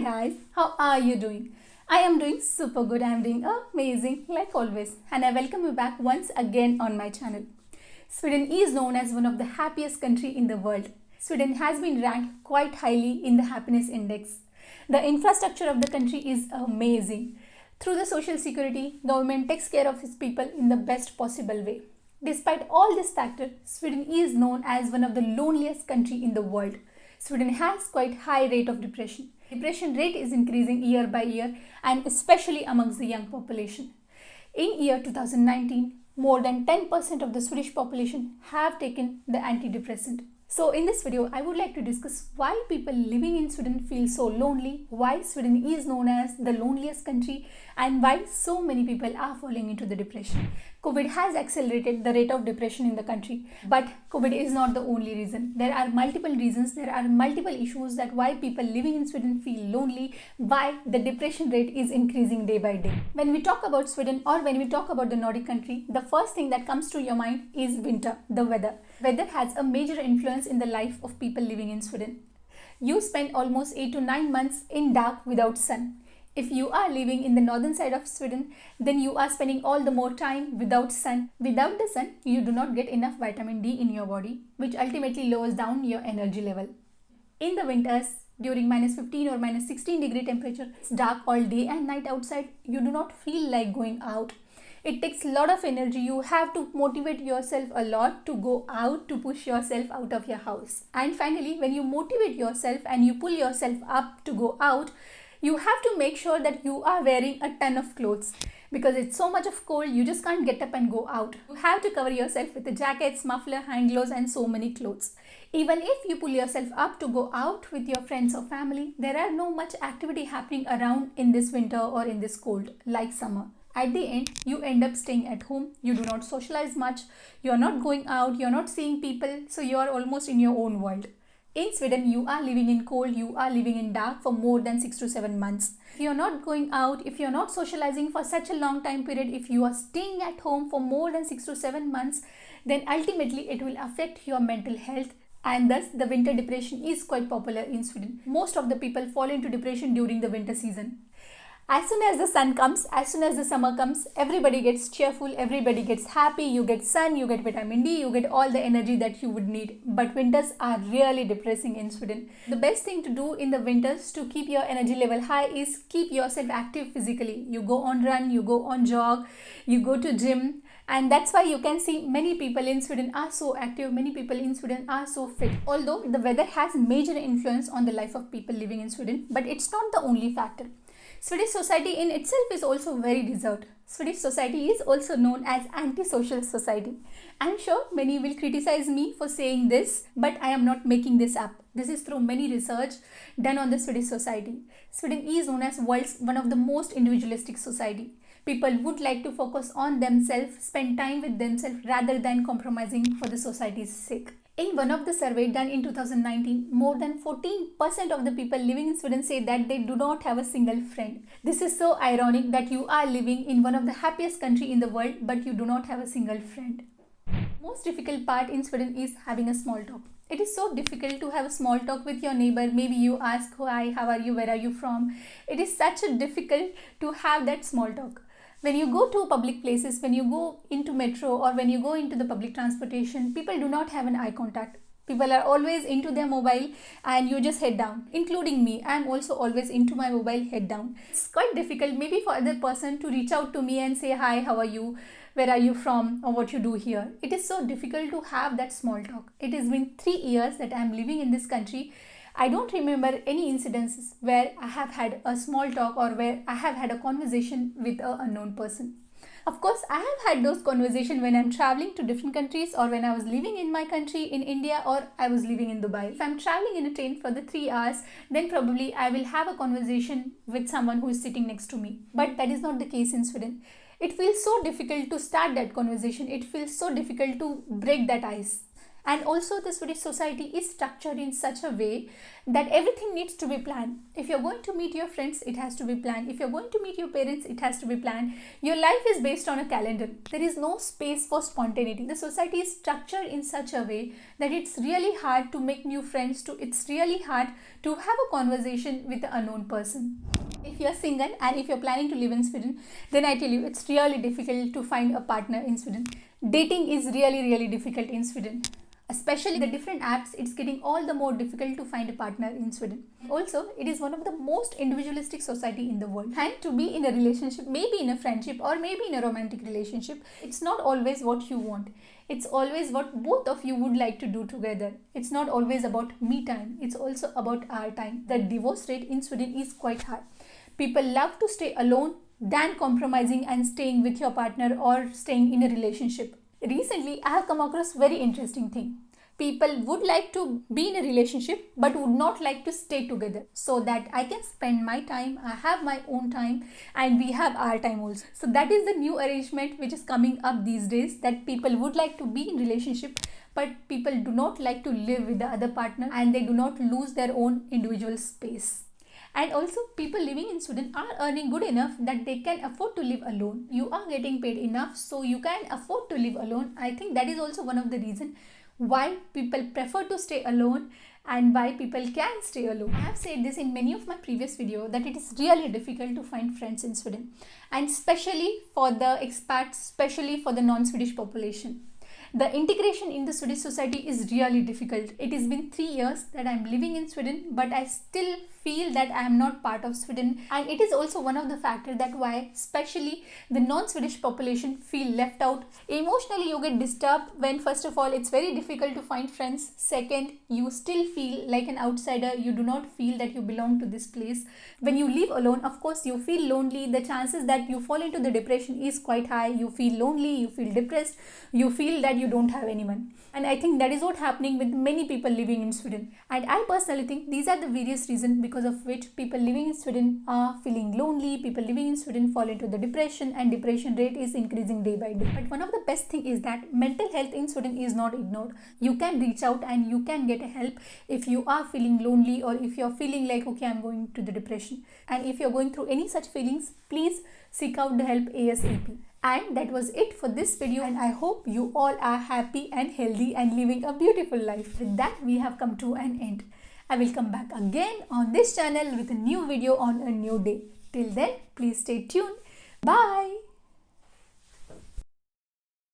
Hi guys, how are you doing? I am doing super good. I am doing amazing like always, and I welcome you back once again on my channel. Sweden is known as one of the happiest country in the world. Sweden has been ranked quite highly in the happiness index. The infrastructure of the country is amazing. Through the social security, government takes care of its people in the best possible way. Despite all this factor, Sweden is known as one of the loneliest country in the world. Sweden has quite high rate of depression. Depression rate is increasing year by year and especially amongst the young population. In year 2019, more than 10% of the Swedish population have taken the antidepressant. So in this video, I would like to discuss why people living in Sweden feel so lonely, why Sweden is known as the loneliest country, and why so many people are falling into the depression. COVID has accelerated the rate of depression in the country, but COVID is not the only reason. There are multiple reasons, there are multiple issues that why people living in Sweden feel lonely, why the depression rate is increasing day by day. When we talk about Sweden or when we talk about the Nordic country, the first thing that comes to your mind is winter, the weather. Weather has a major influence in the life of people living in Sweden. You spend almost 8 to 9 months in dark without sun. If you are living in the northern side of Sweden, then you are spending all the more time without sun. Without the sun, you do not get enough vitamin D in your body, which ultimately lowers down your energy level. In the winters, during minus 15 or minus 16 degree temperature, it's dark all day and night outside, you do not feel like going out. It takes a lot of energy. You have to motivate yourself a lot to go out, to push yourself out of your house. And finally, when you motivate yourself and you pull yourself up to go out, you have to make sure that you are wearing a ton of clothes because it's so much of cold, you just can't get up and go out. You have to cover yourself with the jackets, muffler, hand gloves and so many clothes. Even if you pull yourself up to go out with your friends or family, there are no much activity happening around in this winter or in this cold like summer. At the end, you end up staying at home. You do not socialize much. You are not going out. You are not seeing people. So you are almost in your own world. In Sweden, you are living in cold, you are living in dark for more than 6 to 7 months. If you are not going out, if you are not socializing for such a long time period, if you are staying at home for more than 6 to 7 months, then ultimately it will affect your mental health, and thus the winter depression is quite popular in Sweden. Most of the people fall into depression during the winter season. As soon as the sun comes, as soon as the summer comes, everybody gets cheerful, everybody gets happy, you get sun, you get vitamin D, you get all the energy that you would need. But winters are really depressing in Sweden. The best thing to do in the winters to keep your energy level high is keep yourself active physically. You go on run, you go on jog, you go to gym. And that's why you can see many people in Sweden are so active, many people in Sweden are so fit. Although the weather has major influence on the life of people living in Sweden, but it's not the only factor. Swedish society in itself is also very reserved. Swedish society is also known as anti-social society. I'm sure many will criticize me for saying this, but I am not making this up. This is through many research done on the Swedish society. Sweden is known as world's one of the most individualistic society. People would like to focus on themselves, spend time with themselves rather than compromising for the society's sake. In one of the surveys done in 2019, more than 14% of the people living in Sweden say that they do not have a single friend. This is so ironic that you are living in one of the happiest country in the world, but you do not have a single friend. Most difficult part in Sweden is having a small talk. It is so difficult to have a small talk with your neighbor. Maybe you ask, hi, how are you, where are you from? It is such a difficult to have that small talk. When you go to public places, when you go into metro or when you go into the public transportation, people do not have an eye contact. People are always into their mobile and you just head down, including me. I am also always into my mobile, head down. It's quite difficult maybe for other person to reach out to me and say, hi, how are you? Where are you from or what you do here? It is so difficult to have that small talk. It has been 3 years that I am living in this country. I don't remember any incidences where I have had a small talk or where I have had a conversation with an unknown person. Of course, I have had those conversations when I'm traveling to different countries or when I was living in my country in India or I was living in Dubai. If I'm traveling in a train for the 3 hours, then probably I will have a conversation with someone who is sitting next to me. But that is not the case in Sweden. It feels so difficult to start that conversation. It feels so difficult to break that ice. And also the Swedish society is structured in such a way that everything needs to be planned. If you're going to meet your friends, it has to be planned. If you're going to meet your parents, it has to be planned. Your life is based on a calendar. There is no space for spontaneity. The society is structured in such a way that it's really hard to make new friends. It's really hard to have a conversation with an unknown person. If you're single and if you're planning to live in Sweden, then I tell you, it's really difficult to find a partner in Sweden. Dating is really difficult in Sweden. Especially the different apps, it's getting all the more difficult to find a partner in Sweden. Also, it is one of the most individualistic society in the world. And to be in a relationship, maybe in a friendship or maybe in a romantic relationship, it's not always what you want. It's always what both of you would like to do together. It's not always about me time. It's also about our time. The divorce rate in Sweden is quite high. People love to stay alone than compromising and staying with your partner or staying in a relationship. Recently, I have come across very interesting thing. People would like to be in a relationship but would not like to stay together so that I can spend my time, I have my own time and we have our time also. So that is the new arrangement which is coming up these days, that people would like to be in relationship but people do not like to live with the other partner and they do not lose their own individual space. And also people living in Sweden are earning good enough that they can afford to live alone. You are getting paid enough so you can afford to live alone. I think that is also one of the reasons why people prefer to stay alone and why people can stay alone. I have said this in many of my previous videos that it is really difficult to find friends in Sweden, and especially for the expats, especially for the non-Swedish population. The integration in the Swedish society is really difficult. It has been 3 years that I am living in Sweden, but I still feel that I am not part of Sweden, and it is also one of the factors that why especially the non-Swedish population feel left out. Emotionally you get disturbed when first of all it's very difficult to find friends. Second, you still feel like an outsider. You do not feel that you belong to this place. When you live alone, of course you feel lonely. The chances that you fall into the depression is quite high. You feel lonely, you feel depressed, you feel that you don't have anyone. And I think that is what happening with many people living in Sweden. And I personally think these are the various reasons because of which people living in Sweden are feeling lonely. People living in Sweden fall into the depression and depression rate is increasing day by day. But one of the best thing is that mental health in Sweden is not ignored. You can reach out and you can get help if you are feeling lonely or if you're feeling like, okay, I'm going to the depression. And if you're going through any such feelings, please seek out the help ASAP. And that was it for this video, and I hope you all are happy and healthy and living a beautiful life. With that, we have come to an end. I will come back again on this channel with a new video on a new day. Till then, please stay tuned. Bye.